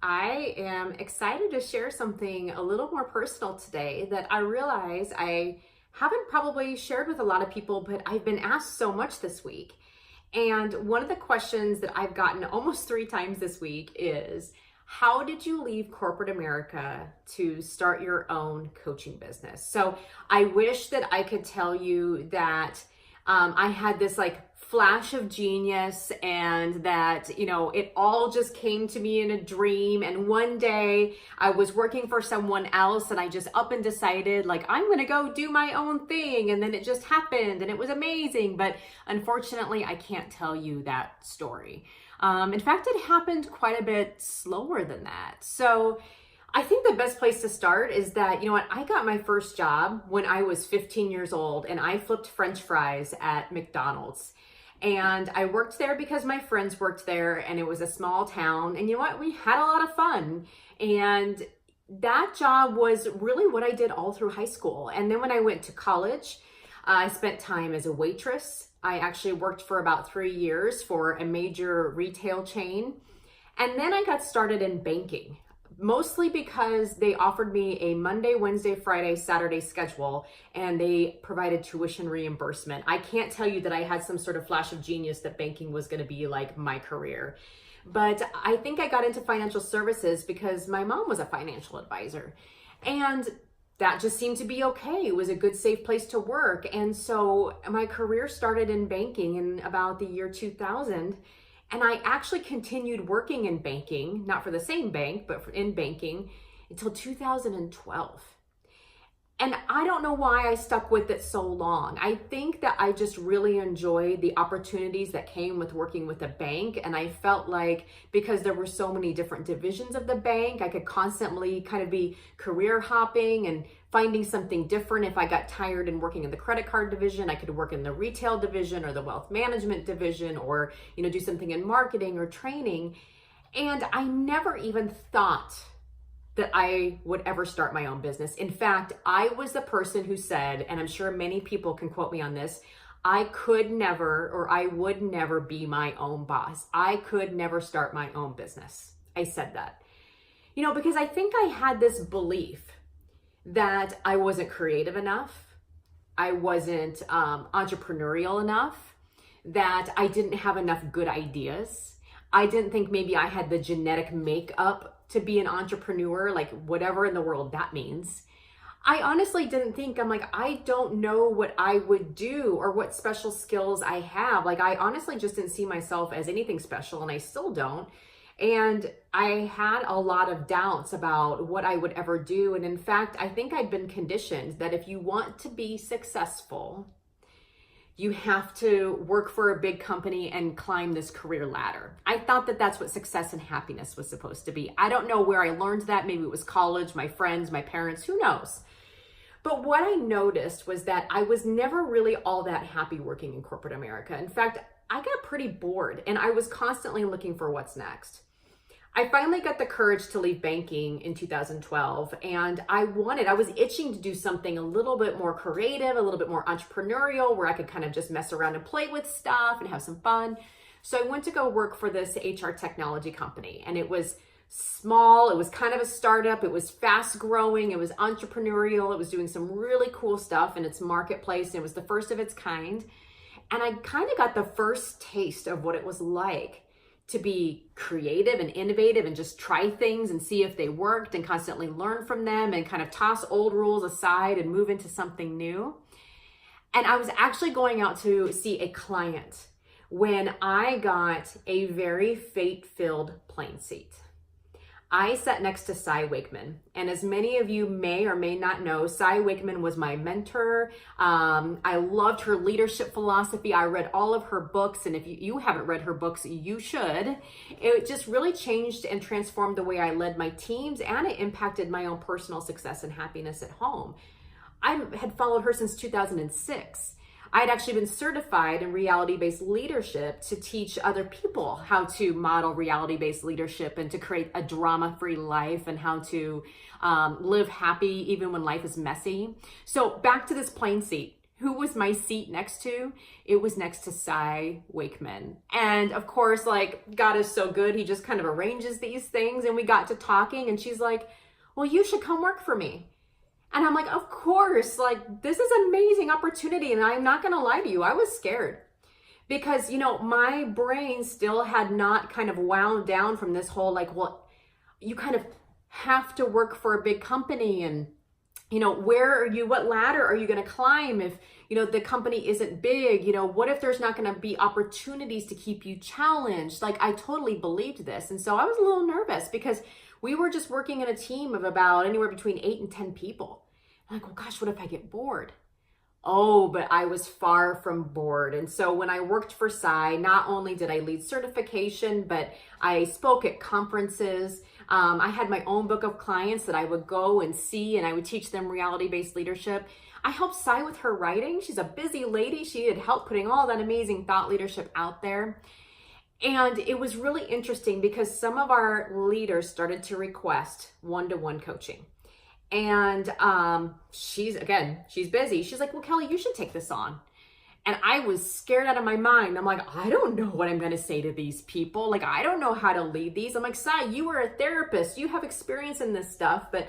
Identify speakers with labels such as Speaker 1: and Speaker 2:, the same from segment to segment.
Speaker 1: I am excited to share something a little more personal today that I realize I haven't probably shared with a lot of people, but I've been asked so much this week. And one of the questions that I've gotten almost 3 times this week is, how did you leave corporate America to start your own coaching business? So I wish that I could tell you that I had this flash of genius and that, it all just came to me in a dream. And one day I was working for someone else and I just up and decided I'm going to go do my own thing. And then it just happened and it was amazing. But unfortunately, I can't tell you that story. In fact, it happened quite a bit slower than that. So I think the best place to start is that, I got my first job when I was 15 years old and I flipped French fries at McDonald's. And I worked there because my friends worked there and it was a small town. And we had a lot of fun. And that job was really what I did all through high school. And then when I went to college, I spent time as a waitress. I actually worked for about 3 years for a major retail chain. And then I got started in banking, mostly because they offered me a Monday, Wednesday, Friday, Saturday schedule, and they provided tuition reimbursement. I can't tell you that I had some sort of flash of genius that banking was going to be my career. But I think I got into financial services because my mom was a financial advisor. And that just seemed to be okay. It was a good, safe place to work. And so my career started in banking in about the year 2000. And I actually continued working in banking, not for the same bank, but in banking until 2012. And I don't know why I stuck with it so long. I think that I just really enjoyed the opportunities that came with working with a bank. And I felt like because there were so many different divisions of the bank, I could constantly kind of be career hopping and finding something different. If I got tired in working in the credit card division, I could work in the retail division or the wealth management division or, do something in marketing or training. And I never even thought that I would ever start my own business. In fact, I was the person who said, and I'm sure many people can quote me on this, I could never, or I would never be my own boss. I could never start my own business. I said that, because I think I had this belief that I wasn't creative enough. I wasn't entrepreneurial enough, that I didn't have enough good ideas. I didn't think maybe I had the genetic makeup to be an entrepreneur, whatever in the world that means. I honestly didn't think, I don't know what I would do or what special skills I have. I honestly just didn't see myself as anything special, and I still don't. And I had a lot of doubts about what I would ever do. And in fact, I think I'd been conditioned that if you want to be successful, you have to work for a big company and climb this career ladder. I thought that that's what success and happiness was supposed to be. I don't know where I learned that. Maybe it was college, my friends, my parents, who knows? But what I noticed was that I was never really all that happy working in corporate America. In fact, I got pretty bored and I was constantly looking for what's next. I finally got the courage to leave banking in 2012, and I was itching to do something a little bit more creative, a little bit more entrepreneurial, where I could kind of just mess around and play with stuff and have some fun. So I went to go work for this HR technology company, and it was small. It was kind of a startup. It was fast growing. It was entrepreneurial. It was doing some really cool stuff in its marketplace. And it was the first of its kind. And I kind of got the first taste of what it was like to be creative and innovative and just try things and see if they worked and constantly learn from them and kind of toss old rules aside and move into something new. And I was actually going out to see a client when I got a very fate-filled plane seat. I sat next to Cy Wakeman, and as many of you may or may not know, Cy Wakeman was my mentor. I loved her leadership philosophy. I read all of her books, and if you haven't read her books, you should. It just really changed and transformed the way I led my teams, and it impacted my own personal success and happiness at home. I had followed her since 2006. I had actually been certified in reality-based leadership to teach other people how to model reality-based leadership and to create a drama-free life and how to live happy even when life is messy. So back to this plane seat. who was my seat next to? It was next to Cy Wakeman. And of course, like, God is so good. He just kind of arranges these things. And we got to talking and she's like, well, you should come work for me. And I'm like, of course, like, this is an amazing opportunity. And I'm not going to lie to you, I was scared because, my brain still had not kind of wound down from this whole, like, well, you kind of have to work for a big company and, what ladder are you going to climb if, the company isn't big? What if there's not going to be opportunities to keep you challenged? Like, I totally believed this. And so I was a little nervous because we were just working in a team of about anywhere between 8 and 10 people. I'm like, well, gosh, what if I get bored? Oh, but I was far from bored. And so when I worked for Cy, not only did I lead certification, but I spoke at conferences. I had my own book of clients that I would go and see, and I would teach them reality-based leadership. I helped Cy with her writing. She's a busy lady. She had helped putting all that amazing thought leadership out there. And it was really interesting because some of our leaders started to request one-to-one coaching. And she's busy. She's like, well, Kelly, you should take this on. And I was scared out of my mind. I'm like, I don't know what I'm going to say to these people. Like, I don't know how to lead these. I'm like, Cy, you are a therapist. You have experience in this stuff. But,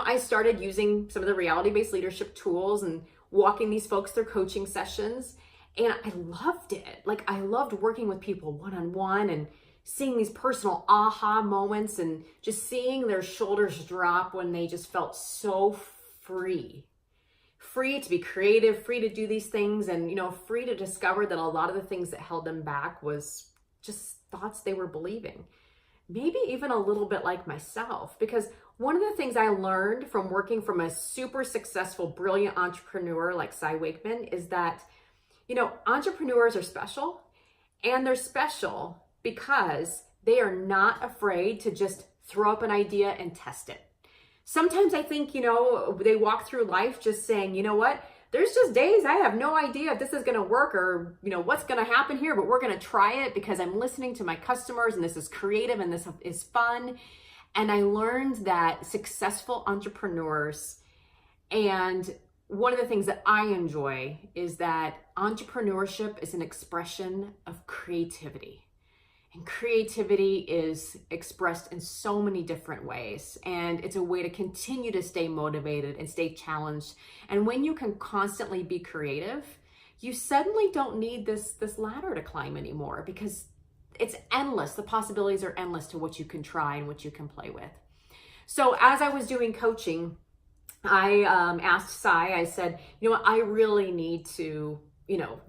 Speaker 1: I started using some of the reality-based leadership tools and walking these folks through coaching sessions. And I loved it. Like, I loved working with people one-on-one and seeing these personal aha moments and just seeing their shoulders drop when they just felt so free to be creative, free to do these things, and, free to discover that a lot of the things that held them back was just thoughts they were believing. Maybe even a little bit like myself, because one of the things I learned from working from a super successful, brilliant entrepreneur like Cy Wakeman is that, entrepreneurs are special, and they're special because they are not afraid to just throw up an idea and test it. Sometimes I think, they walk through life just saying, you know what, there's just days I have no idea if this is going to work or, what's going to happen here, but we're going to try it because I'm listening to my customers and this is creative and this is fun. And I learned that successful entrepreneurs, and one of the things that I enjoy is that entrepreneurship is an expression of creativity. And creativity is expressed in so many different ways. And it's a way to continue to stay motivated and stay challenged. And when you can constantly be creative, you suddenly don't need this ladder to climb anymore because it's endless. The possibilities are endless to what you can try and what you can play with. So as I was doing coaching, I asked Cy, I said, I really need to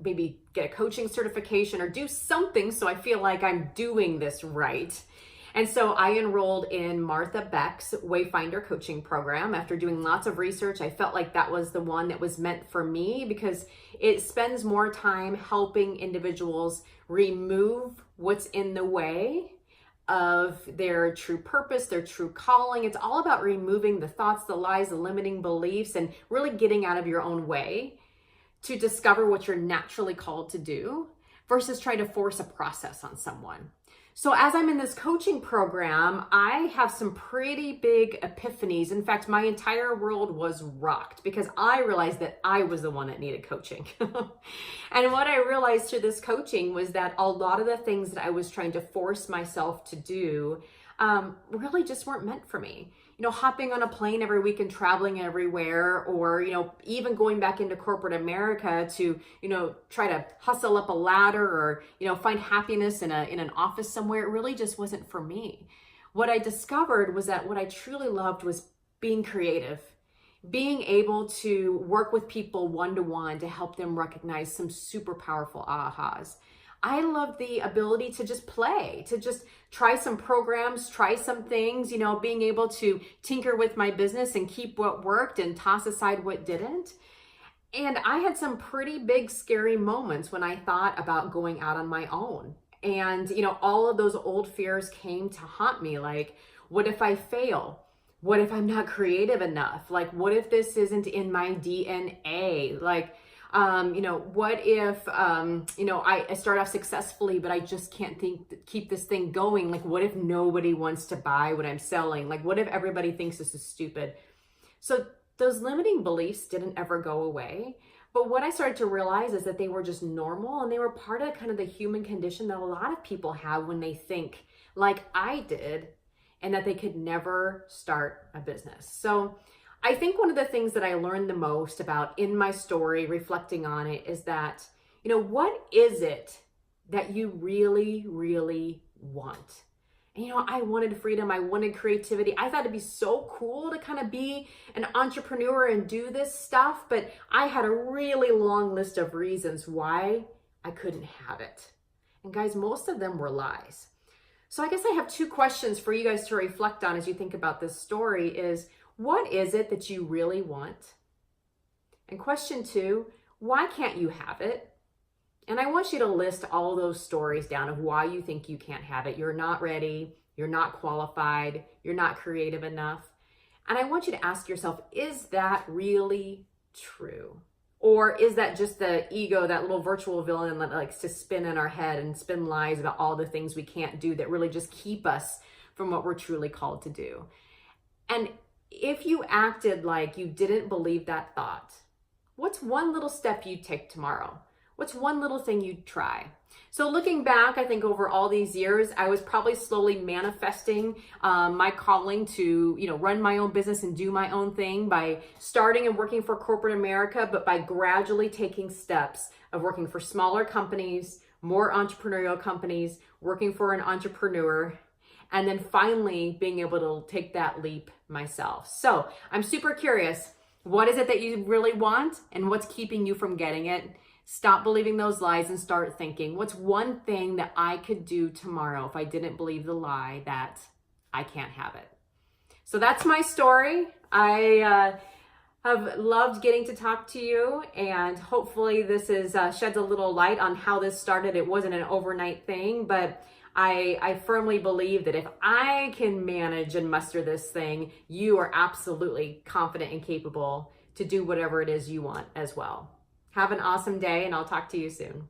Speaker 1: maybe get a coaching certification or do something so I feel like I'm doing this right. And so I enrolled in Martha Beck's Wayfinder coaching program. After doing lots of research, I felt like that was the one that was meant for me because it spends more time helping individuals remove what's in the way of their true purpose, their true calling. It's all about removing the thoughts, the lies, the limiting beliefs, and really getting out of your own way to discover what you're naturally called to do versus trying to force a process on someone. So as I'm in this coaching program, I have some pretty big epiphanies. In fact, my entire world was rocked because I realized that I was the one that needed coaching. And what I realized through this coaching was that a lot of the things that I was trying to force myself to do really just weren't meant for me. Hopping on a plane every week and traveling everywhere, or, even going back into corporate America to, try to hustle up a ladder or, find happiness in an office somewhere. It really just wasn't for me. What I discovered was that what I truly loved was being creative, being able to work with people one-to-one to help them recognize some super powerful ahas. I love the ability to just play, to just try some programs, try some things, being able to tinker with my business and keep what worked and toss aside what didn't. And I had some pretty big, scary moments when I thought about going out on my own. And, all of those old fears came to haunt me. Like, what if I fail? What if I'm not creative enough? Like, what if this isn't in my DNA? Like, what if, I start off successfully, but I just can't keep this thing going? Like, what if nobody wants to buy what I'm selling? Like, what if everybody thinks this is stupid? So those limiting beliefs didn't ever go away. But what I started to realize is that they were just normal, and they were part of kind of the human condition that a lot of people have when they think like I did, and that they could never start a business. So I think one of the things that I learned the most about in my story, reflecting on it, is that, what is it that you really, really want? And, I wanted freedom. I wanted creativity. I thought it'd be so cool to kind of be an entrepreneur and do this stuff, but I had a really long list of reasons why I couldn't have it. And guys, most of them were lies. So I guess I have two questions for you guys to reflect on as you think about this story is, what is it that you really want? And question two, why can't you have it? And I want you to list all those stories down of why you think you can't have it. You're not ready, you're not qualified, you're not creative enough. And I want you to ask yourself, is that really true? Or is that just the ego, that little virtual villain that likes to spin in our head and spin lies about all the things we can't do that really just keep us from what we're truly called to do? And if you acted like you didn't believe that thought, what's one little step you'd take tomorrow? What's one little thing you'd try? So looking back, I think over all these years, I was probably slowly manifesting my calling to, run my own business and do my own thing by starting and working for corporate America, but by gradually taking steps of working for smaller companies, more entrepreneurial companies, working for an entrepreneur, and then finally being able to take that leap myself. So I'm super curious. What is it that you really want, and what's keeping you from getting it? Stop believing those lies and start thinking, what's one thing that I could do tomorrow if I didn't believe the lie that I can't have it? So that's my story. I have loved getting to talk to you, and hopefully this sheds a little light on how this started. It wasn't an overnight thing, but I firmly believe that if I can manage and muster this thing, you are absolutely confident and capable to do whatever it is you want as well. Have an awesome day, and I'll talk to you soon.